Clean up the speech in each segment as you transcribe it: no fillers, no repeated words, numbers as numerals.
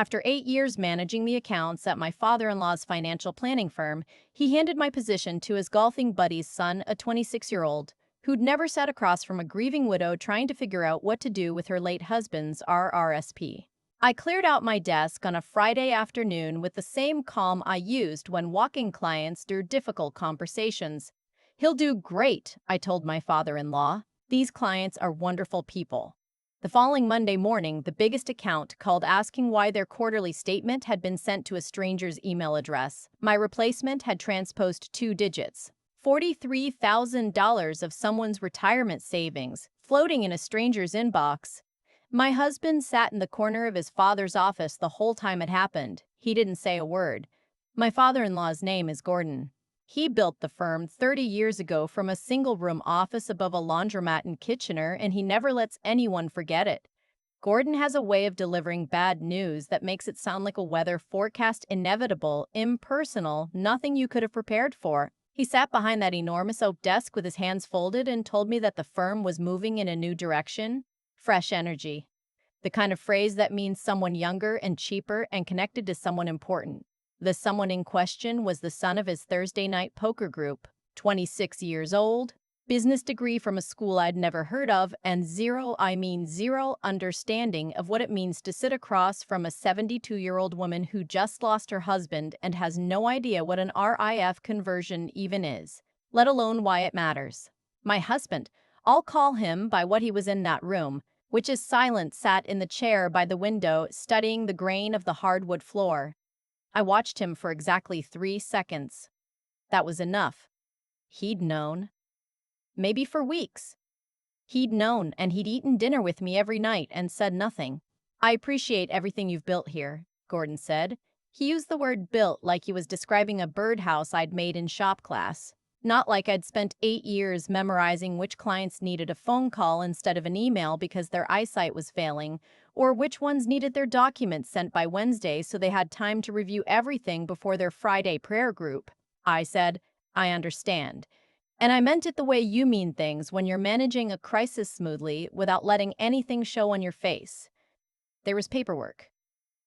After 8 years managing the accounts at my father-in-law's financial planning firm, he handed my position to his golfing buddy's son, a 26-year-old, who'd never sat across from a grieving widow trying to figure out what to do with her late husband's RRSP. I cleared out my desk on a Friday afternoon with the same calm I used when walking clients through difficult conversations. "He'll do great," I told my father-in-law. "These clients are wonderful people." The following Monday morning, the biggest account called asking why their quarterly statement had been sent to a stranger's email address. My replacement had transposed 2 digits. $43,000 of someone's retirement savings, floating in a stranger's inbox. My husband sat in the corner of his father's office the whole time it happened. He didn't say a word. My father-in-law's name is Gordon. He built the firm 30 years ago from a single-room office above a laundromat in Kitchener, and he never lets anyone forget it. Gordon has a way of delivering bad news that makes it sound like a weather forecast, inevitable, impersonal, nothing you could have prepared for. He sat behind that enormous oak desk with his hands folded and told me that the firm was moving in a new direction. Fresh energy. The kind of phrase that means someone younger and cheaper and connected to someone important. The someone in question was the son of his Thursday night poker group, 26 years old, business degree from a school I'd never heard of, and zero understanding of what it means to sit across from a 72-year-old woman who just lost her husband and has no idea what an RIF conversion even is, let alone why it matters. My husband, I'll call him by what he was in that room, which is silent, sat in the chair by the window, studying the grain of the hardwood floor. I watched him for exactly 3 seconds. That was enough. He'd known. Maybe for weeks. He'd known, and he'd eaten dinner with me every night and said nothing. "I appreciate everything you've built here," Gordon said. He used the word built like he was describing a birdhouse I'd made in shop class. Not like I'd spent 8 years memorizing which clients needed a phone call instead of an email because their eyesight was failing, or which ones needed their documents sent by Wednesday so they had time to review everything before their Friday prayer group. I said, "I understand. And I meant it the way you mean things when you're managing a crisis smoothly without letting anything show on your face." There was paperwork.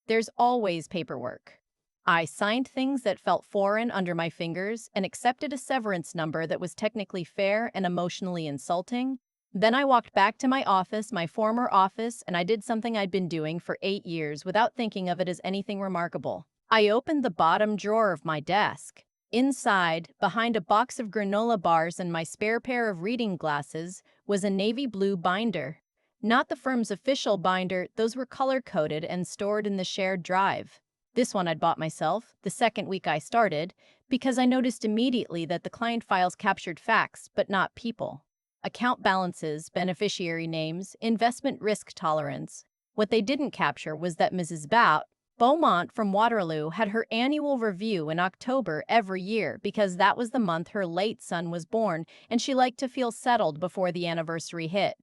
There's always paperwork. I signed things that felt foreign under my fingers and accepted a severance number that was technically fair and emotionally insulting. Then I walked back to my office, my former office, and I did something I'd been doing for 8 years without thinking of it as anything remarkable. I opened the bottom drawer of my desk. Inside, behind a box of granola bars and my spare pair of reading glasses, was a navy blue binder. Not the firm's official binder, those were color-coded and stored in the shared drive. This one I'd bought myself, the second week I started, because I noticed immediately that the client files captured facts, but not people. Account balances, beneficiary names, investment risk tolerance. What they didn't capture was that Mrs. Beaumont from Waterloo had her annual review in October every year because that was the month her late son was born and she liked to feel settled before the anniversary hit.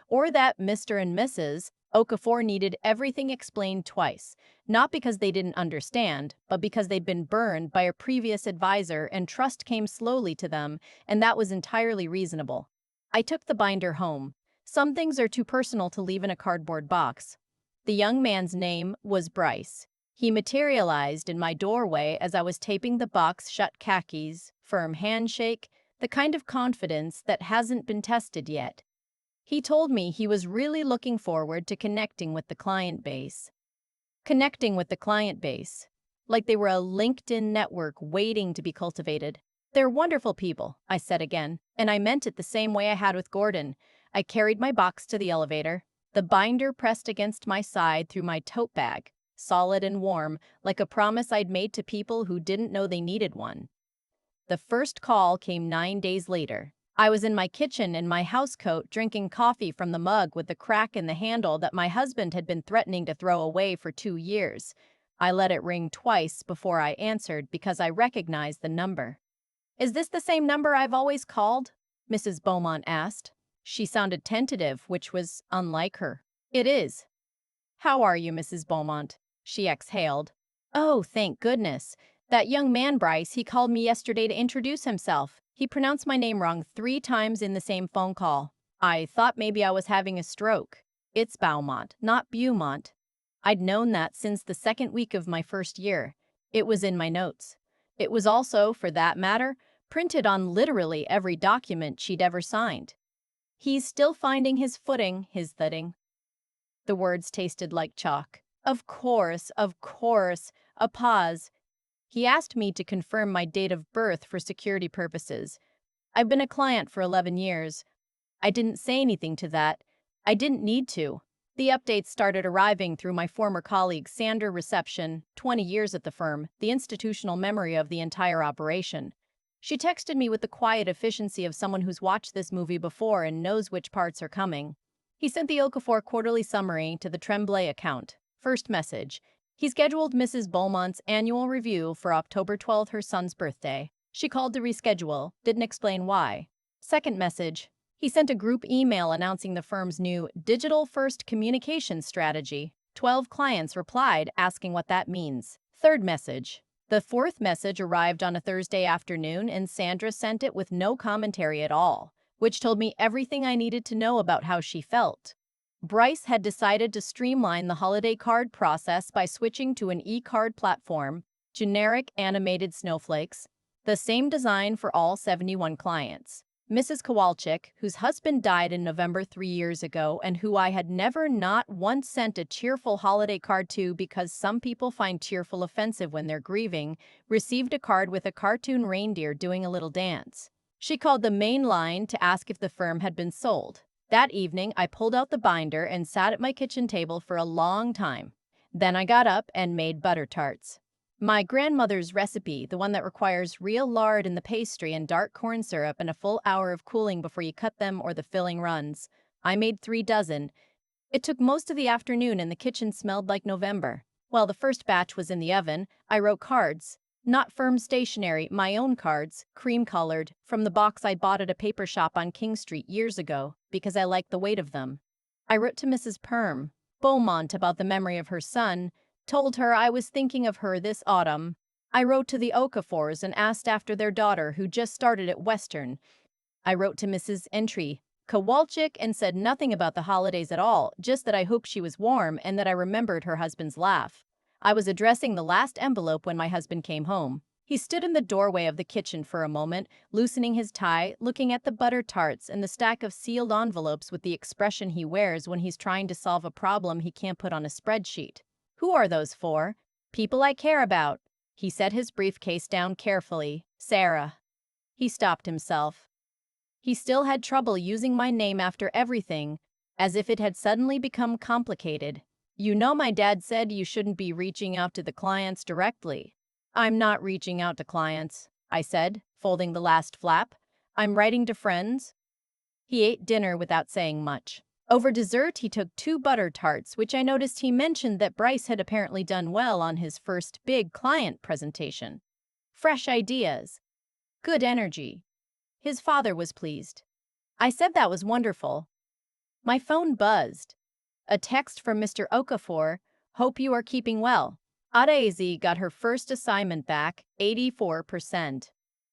Or that Mr. and Mrs. Okafor needed everything explained twice, not because they didn't understand, but because they'd been burned by a previous advisor and trust came slowly to them, and that was entirely reasonable. I took the binder home. Some things are too personal to leave in a cardboard box. The young man's name was Bryce. He materialized in my doorway as I was taping the box shut. Khakis, firm handshake, the kind of confidence that hasn't been tested yet. He told me he was really looking forward to connecting with the client base. Connecting with the client base. Like they were a LinkedIn network waiting to be cultivated. "They're wonderful people," I said again, and I meant it the same way I had with Gordon. I carried my box to the elevator. The binder pressed against my side through my tote bag, solid and warm, like a promise I'd made to people who didn't know they needed one. The first call came 9 days later. I was in my kitchen in my housecoat drinking coffee from the mug with the crack in the handle that my husband had been threatening to throw away for 2 years. I let it ring twice before I answered because I recognized the number. "Is this the same number I've always called?" Mrs. Beaumont asked. She sounded tentative, which was unlike her. "It is." "How are you, Mrs. Beaumont?" She exhaled. "Oh, thank goodness. That young man, Bryce, he called me yesterday to introduce himself. He pronounced my name wrong 3 times in the same phone call. I thought maybe I was having a stroke. It's Beaumont, not Beaumont." I'd known that since the second week of my first year. It was in my notes. It was also, for that matter, printed on literally every document she'd ever signed. He's still finding his footing, his thudding. The words tasted like chalk. Of course, of course. A pause. He asked me to confirm my date of birth for security purposes. I've been a client for 11 years. I didn't say anything to that. I didn't need to. The updates started arriving through my former colleague Sandra reception, 20 years at the firm, the institutional memory of the entire operation. She texted me with the quiet efficiency of someone who's watched this movie before and knows which parts are coming. He sent the Okafor quarterly summary to the Tremblay account. First message. He scheduled Mrs. Beaumont's annual review for October 12th, her son's birthday. She called to reschedule, didn't explain why. Second message. He sent a group email announcing the firm's new digital-first communication strategy. 12 clients replied asking what that means. Third message. The fourth message arrived on a Thursday afternoon and Sandra sent it with no commentary at all, which told me everything I needed to know about how she felt. Bryce had decided to streamline the holiday card process by switching to an e-card platform, generic animated snowflakes, the same design for all 71 clients. Mrs. Kowalczyk, whose husband died in November 3 years ago and who I had never not once sent a cheerful holiday card to because some people find cheerful offensive when they're grieving, received a card with a cartoon reindeer doing a little dance. She called the main line to ask if the firm had been sold. That evening, I pulled out the binder and sat at my kitchen table for a long time. Then I got up and made butter tarts. My grandmother's recipe, the one that requires real lard in the pastry and dark corn syrup and a full hour of cooling before you cut them or the filling runs. I made 3 dozen. It took most of the afternoon and the kitchen smelled like November. While the first batch was in the oven, I wrote cards. Not firm stationery, my own cards, cream-colored, from the box I bought at a paper shop on King Street years ago, because I liked the weight of them. I wrote to Mrs. Beaumont about the memory of her son, told her I was thinking of her this autumn. I wrote to the Okafors and asked after their daughter who just started at Western. I wrote to Mrs. Kowalczyk and said nothing about the holidays at all, just that I hoped she was warm and that I remembered her husband's laugh. I was addressing the last envelope when my husband came home. He stood in the doorway of the kitchen for a moment, loosening his tie, looking at the butter tarts and the stack of sealed envelopes with the expression he wears when he's trying to solve a problem he can't put on a spreadsheet. Who are those for? People I care about. He set his briefcase down carefully. Sarah. He stopped himself. He still had trouble using my name after everything, as if it had suddenly become complicated. You know, my dad said you shouldn't be reaching out to the clients directly. I'm not reaching out to clients, I said, folding the last flap. I'm writing to friends. He ate dinner without saying much. Over dessert, he took 2 butter tarts, which I noticed he mentioned that Bryce had apparently done well on his first big client presentation. Fresh ideas. Good energy. His father was pleased. I said that was wonderful. My phone buzzed. A text from Mr. Okafor. Hope you are keeping well. Adaeze got her first assignment back, 84%.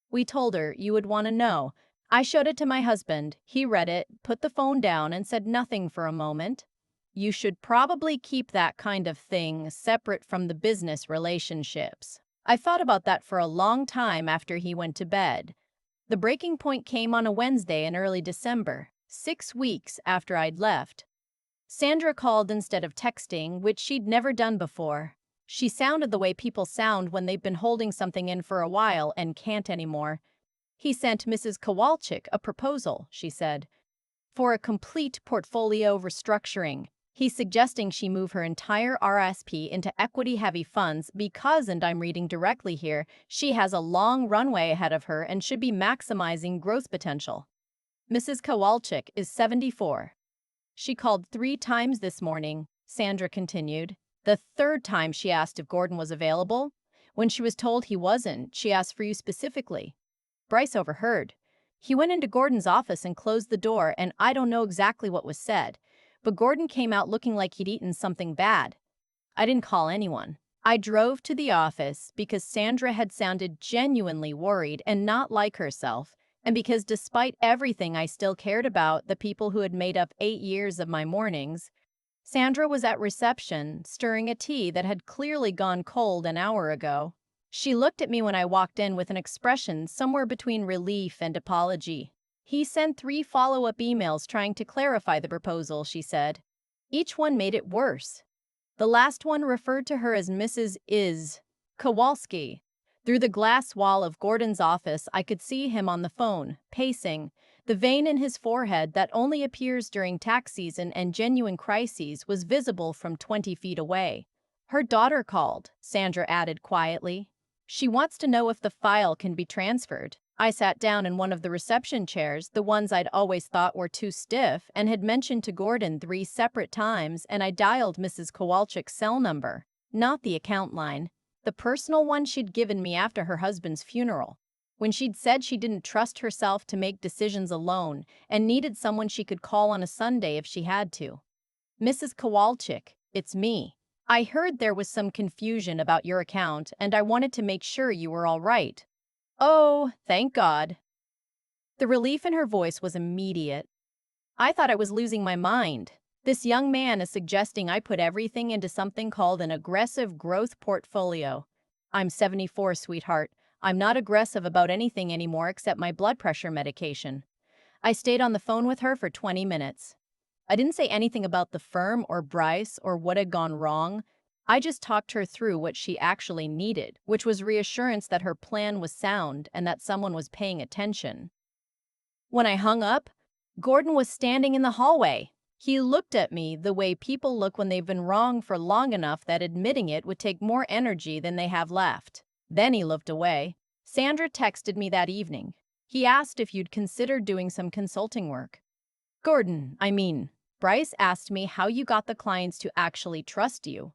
We told her you would want to know. I showed it to my husband. He read it, put the phone down, and said nothing for a moment. You should probably keep that kind of thing separate from the business relationships. I thought about that for a long time after he went to bed. The breaking point came on a Wednesday in early December, 6 weeks after I'd left. Sandra called instead of texting, which she'd never done before. She sounded the way people sound when they've been holding something in for a while and can't anymore. He sent Mrs. Kowalczyk a proposal, she said, for a complete portfolio restructuring. He's suggesting she move her entire RSP into equity-heavy funds because, and I'm reading directly here, she has a long runway ahead of her and should be maximizing growth potential. Mrs. Kowalczyk is 74. She called 3 times this morning, Sandra continued. The 3rd time she asked if Gordon was available. When she was told he wasn't, she asked for you specifically. Bryce overheard. He went into Gordon's office and closed the door, and I don't know exactly what was said, but Gordon came out looking like he'd eaten something bad. I didn't call anyone. I drove to the office because Sandra had sounded genuinely worried and not like herself, and because despite everything I still cared about the people who had made up 8 years of my mornings. Sandra was at reception, stirring a tea that had clearly gone cold an hour ago. She looked at me when I walked in with an expression somewhere between relief and apology. He sent 3 follow-up emails trying to clarify the proposal, she said. Each one made it worse. The last one referred to her as Mrs. Kowalski. Through the glass wall of Gordon's office, I could see him on the phone, pacing. The vein in his forehead that only appears during tax season and genuine crises was visible from 20 feet away. Her daughter called, Sandra added quietly. She wants to know if the file can be transferred. I sat down in one of the reception chairs, the ones I'd always thought were too stiff, and had mentioned to Gordon 3 separate times, and I dialed Mrs. Kowalczyk's cell number, not the account line, the personal one she'd given me after her husband's funeral. When she'd said she didn't trust herself to make decisions alone and needed someone she could call on a Sunday if she had to. Mrs. Kowalczyk, it's me. I heard there was some confusion about your account and I wanted to make sure you were all right. Oh, thank God. The relief in her voice was immediate. I thought I was losing my mind. This young man is suggesting I put everything into something called an aggressive growth portfolio. I'm 74, sweetheart. I'm not aggressive about anything anymore except my blood pressure medication. I stayed on the phone with her for 20 minutes. I didn't say anything about the firm or Bryce or what had gone wrong. I just talked her through what she actually needed, which was reassurance that her plan was sound and that someone was paying attention. When I hung up, Gordon was standing in the hallway. He looked at me the way people look when they've been wrong for long enough that admitting it would take more energy than they have left. Then he looked away. Sandra texted me that evening. He asked if you'd consider doing some consulting work. Bryce asked me how you got the clients to actually trust you.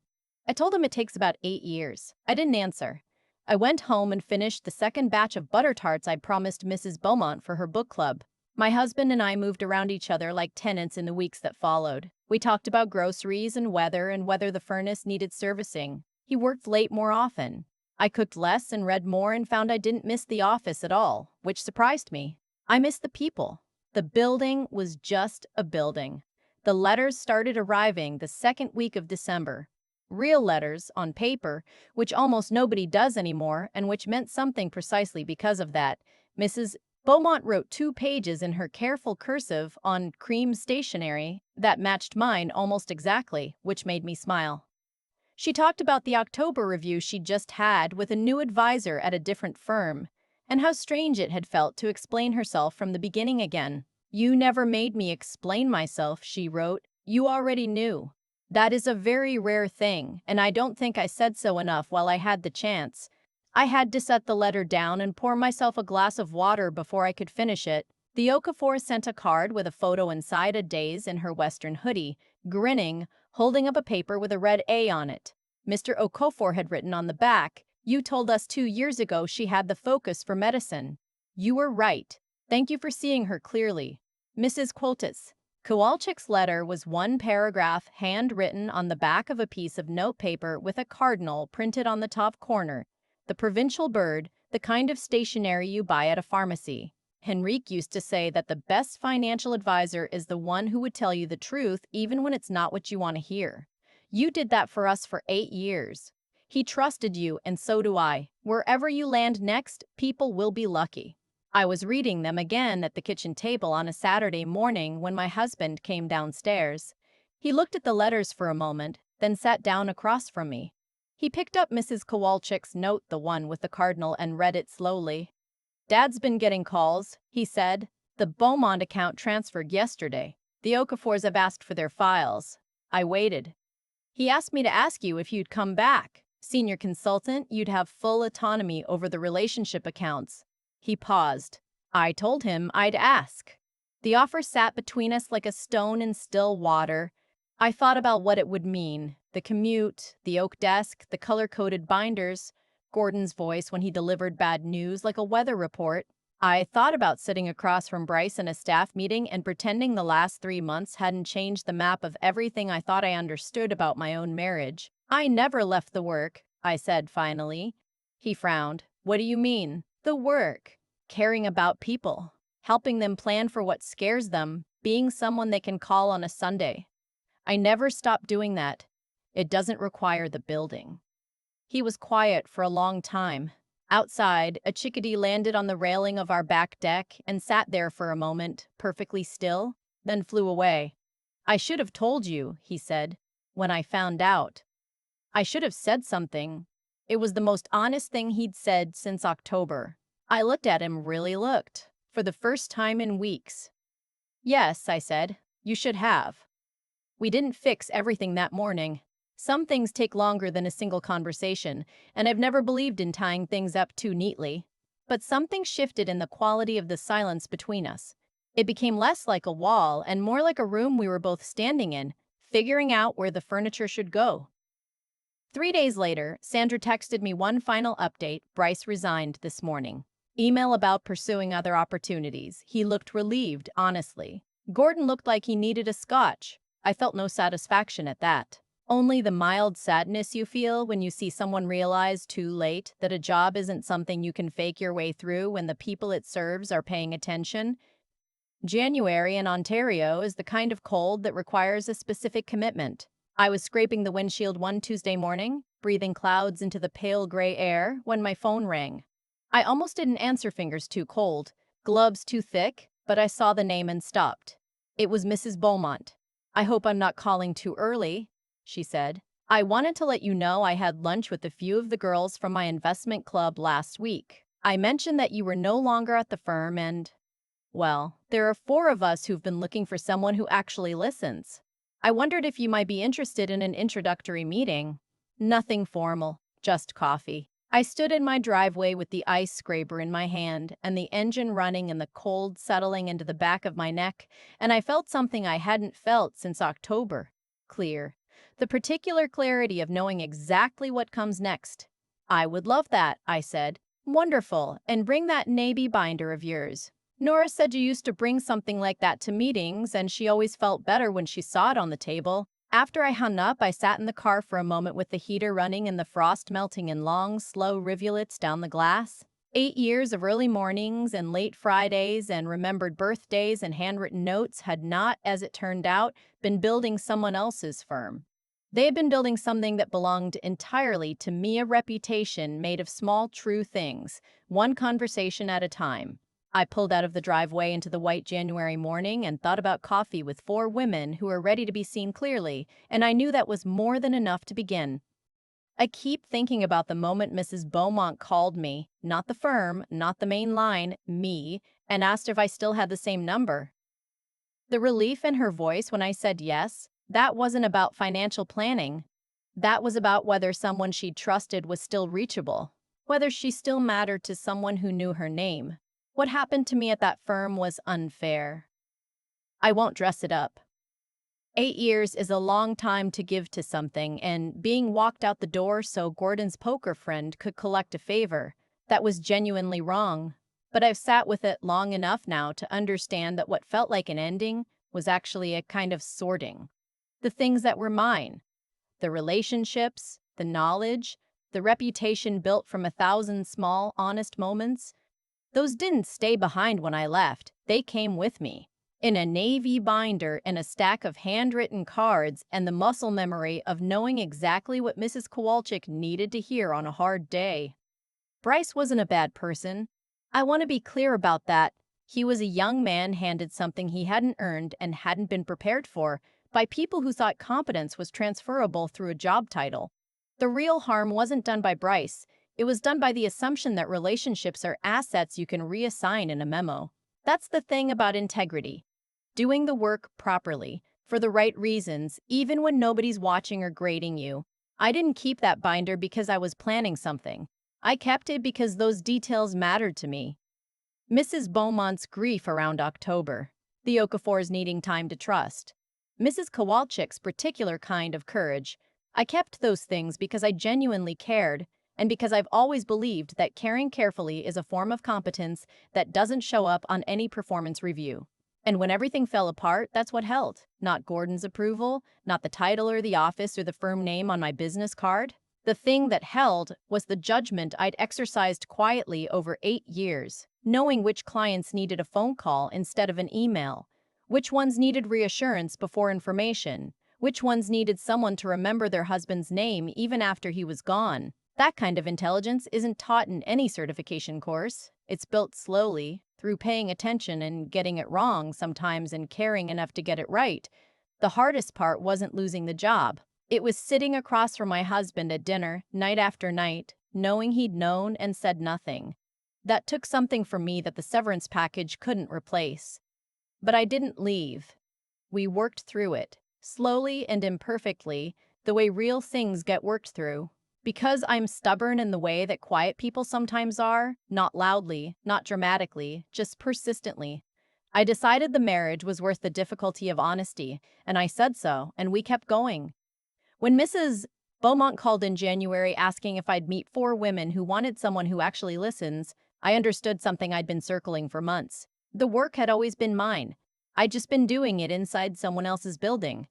I told him it takes about 8 years. I didn't answer. I went home and finished the second batch of butter tarts I'd promised Mrs. Beaumont for her book club. My husband and I moved around each other like tenants in the weeks that followed. We talked about groceries and whether the furnace needed servicing. He worked late more often. I cooked less and read more and found I didn't miss the office at all, which surprised me. I missed the people. The building was just a building. The letters started arriving the second week of December. Real letters, on paper, which almost nobody does anymore and which meant something precisely because of that. Mrs. Beaumont wrote 2 pages in her careful cursive on cream stationery that matched mine almost exactly, which made me smile. She talked about the October review she'd just had with a new advisor at a different firm, and how strange it had felt to explain herself from the beginning again. You never made me explain myself, she wrote. You already knew. That is a very rare thing, and I don't think I said so enough while I had the chance. I had to set the letter down and pour myself a glass of water before I could finish it. The Okafor sent a card with a photo inside a daze in her western hoodie, grinning, holding up a paper with a red A on it. Mr. Okafor had written on the back, "You told us 2 years ago she had the focus for medicine. You were right. Thank you for seeing her clearly." Mrs. Kowalczyk's letter was 1 paragraph handwritten on the back of a piece of notepaper with a cardinal printed on the top corner. The provincial bird, the kind of stationery you buy at a pharmacy. Henrique used to say that the best financial advisor is the one who would tell you the truth even when it's not what you want to hear. You did that for us for 8 years. He trusted you, and so do I. Wherever you land next, people will be lucky. I was reading them again at the kitchen table on a Saturday morning when my husband came downstairs. He looked at the letters for a moment, then sat down across from me. He picked up Mrs. Kowalczyk's note, the one with the cardinal, and read it slowly. "Dad's been getting calls," he said. "The Beaumont account transferred yesterday. The Okafors have asked for their files." I waited. "He asked me to ask you if you'd come back. Senior consultant, you'd have full autonomy over the relationship accounts." He paused. I told him I'd ask. The offer sat between us like a stone in still water. I thought about what it would mean. The commute, the oak desk, the color-coded binders, Gordon's voice when he delivered bad news like a weather report. I thought about sitting across from Bryce in a staff meeting and pretending the last 3 months hadn't changed the map of everything I thought I understood about my own marriage. "I never left the work," I said finally. He frowned. "What do you mean?" "The work. Caring about people. Helping them plan for what scares them. Being someone they can call on a Sunday." I never stopped doing that. It doesn't require the building. He was quiet for a long time. Outside, a chickadee landed on the railing of our back deck and sat there for a moment, perfectly still, then flew away. I should have told you, he said, when I found out. I should have said something. It was the most honest thing he'd said since October. I looked at him, really looked, for the first time in weeks. Yes, I said, you should have. We didn't fix everything that morning. Some things take longer than a single conversation, and I've never believed in tying things up too neatly. But something shifted in the quality of the silence between us. It became less like a wall and more like a room we were both standing in, figuring out where the furniture should go. 3 days later, Sandra texted me one final update. Bryce resigned this morning. Email about pursuing other opportunities. He looked relieved, honestly. Gordon looked like he needed a scotch. I felt no satisfaction at that. Only the mild sadness you feel when you see someone realize too late that a job isn't something you can fake your way through when the people it serves are paying attention. January in Ontario is the kind of cold that requires a specific commitment. I was scraping the windshield one Tuesday morning, breathing clouds into the pale gray air, when my phone rang. I almost didn't answer, fingers too cold, gloves too thick, but I saw the name and stopped. It was Mrs. Beaumont. I hope I'm not calling too early, she said. I wanted to let you know I had lunch with a few of the girls from my investment club last week. I mentioned that you were no longer at the firm and, well, there are 4 of us who've been looking for someone who actually listens. I wondered if you might be interested in an introductory meeting. Nothing formal, just coffee. I stood in my driveway with the ice scraper in my hand and the engine running and the cold settling into the back of my neck, and I felt something I hadn't felt since October. Clear. The particular clarity of knowing exactly what comes next. I would love that, I said. Wonderful, and bring that navy binder of yours. Nora said you used to bring something like that to meetings, and she always felt better when she saw it on the table. After I hung up, I sat in the car for a moment with the heater running and the frost melting in long, slow rivulets down the glass. 8 years of early mornings and late Fridays and remembered birthdays and handwritten notes had not, as it turned out, been building someone else's firm. They had been building something that belonged entirely to me, a reputation made of small, true things, one conversation at a time. I pulled out of the driveway into the white January morning and thought about coffee with 4 women who were ready to be seen clearly, and I knew that was more than enough to begin. I keep thinking about the moment Mrs. Beaumont called me, not the firm, not the main line, me, and asked if I still had the same number. The relief in her voice when I said yes, that wasn't about financial planning. That was about whether someone she trusted was still reachable, whether she still mattered to someone who knew her name. What happened to me at that firm was unfair. I won't dress it up. 8 years is a long time to give to something, and being walked out the door so Gordon's poker friend could collect a favor, that was genuinely wrong. But I've sat with it long enough now to understand that what felt like an ending was actually a kind of sorting. The things that were mine, the relationships, the knowledge, the reputation built from 1,000 small, honest moments, those didn't stay behind when I left. They came with me. In a navy binder and a stack of handwritten cards and the muscle memory of knowing exactly what Mrs. Kowalczyk needed to hear on a hard day. Bryce wasn't a bad person. I want to be clear about that. He was a young man handed something he hadn't earned and hadn't been prepared for by people who thought competence was transferable through a job title. The real harm wasn't done by Bryce. It was done by the assumption that relationships are assets you can reassign in a memo. That's the thing about integrity. Doing the work properly, for the right reasons, even when nobody's watching or grading you. I didn't keep that binder because I was planning something. I kept it because those details mattered to me. Mrs. Beaumont's grief around October. The Okafors needing time to trust. Mrs. Kowalczyk's particular kind of courage. I kept those things because I genuinely cared, and because I've always believed that caring carefully is a form of competence that doesn't show up on any performance review. And when everything fell apart, that's what held. Not Gordon's approval, not the title or the office or the firm name on my business card. The thing that held was the judgment I'd exercised quietly over 8 years, knowing which clients needed a phone call instead of an email, which ones needed reassurance before information, Which ones needed someone to remember their husband's name even after he was gone? That kind of intelligence isn't taught in any certification course. It's built slowly, through paying attention and getting it wrong sometimes and caring enough to get it right. The hardest part wasn't losing the job. It was sitting across from my husband at dinner, night after night, knowing he'd known and said nothing. That took something from me that the severance package couldn't replace. But I didn't leave. We worked through it, slowly and imperfectly, the way real things get worked through. Because I'm stubborn in the way that quiet people sometimes are, not loudly, not dramatically, just persistently. I decided the marriage was worth the difficulty of honesty, and I said so, and we kept going. When Mrs. Beaumont called in January asking if I'd meet 4 women who wanted someone who actually listens, I understood something I'd been circling for months. The work had always been mine. I'd just been doing it inside someone else's building.